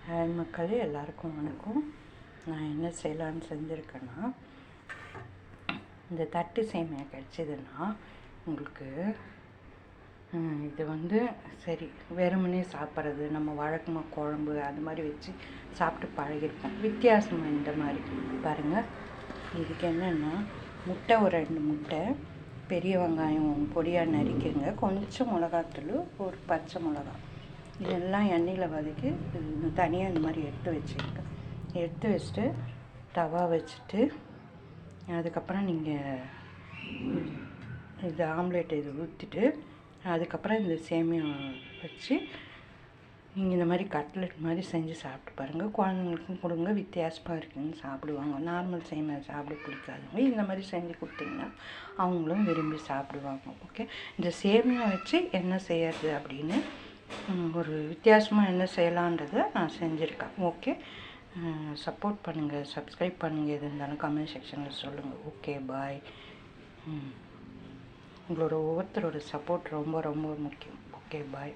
Hi மக்களே, எல்லாருக்கும் வணக்கம். நான் என்ன செய்யலான்னு செஞ்சுருக்கேன்னா, இந்த தட்டு சேமியா கிடச்சிதுன்னா உங்களுக்கு இது சரி வெறுமனே சாப்பிட்றது, நம்ம வழக்கமாக குழம்பு அது மாதிரி வச்சு சாப்பிட்டு பழகிருப்போம். வித்தியாசமாக இந்த மாதிரி பாருங்கள். இதுக்கு என்னென்னா, முட்டை ஒரு 2 முட்டை, பெரிய வெங்காயம் பொடியாக நறுக்கிங்க, கொஞ்சம் மிளகாத்தூள், ஒரு பச்சை மிளகா, இதெல்லாம் எண்ணெயில் வதக்கி தனியாக இந்த மாதிரி எடுத்து வச்சுட்டு தவா வச்சுட்டு, அதுக்கப்புறம் நீங்கள் இது ஆம்லேட் இது ஊற்றிட்டு, அதுக்கப்புறம் இந்த சேமியா வச்சு நீங்கள் இந்த மாதிரி கட்லெட் மாதிரி செஞ்சு சாப்பிட்டு பாருங்கள். குழந்தைங்களுக்கும் கொடுங்க, வித்தியாசமாக இருக்குதுன்னு சாப்பிடுவாங்க. நார்மல் சேமியா சாப்பிட பிடிக்காதவங்க இந்த மாதிரி செஞ்சு கொடுத்தீங்கன்னா அவங்களும் விரும்பி சாப்பிடுவாங்க. ஓகே, இந்த சேமியா வச்சு என்ன செய்யறது அப்படின்னு ஒரு வித்தியாசமாக என்ன செய்யலான்றதை நான் செஞ்சுருக்கேன். ஓகே, சப்போர்ட் பண்ணுங்கள், சப்ஸ்கிரைப் பண்ணுங்கள், எது இருந்தாலும் கமெண்ட் செக்ஷனில் சொல்லுங்கள். ஓகே, பாய். உங்களோட ஒவ்வொருத்தரோட சப்போர்ட் ரொம்ப ரொம்ப முக்கியம். ஓகே, பாய்.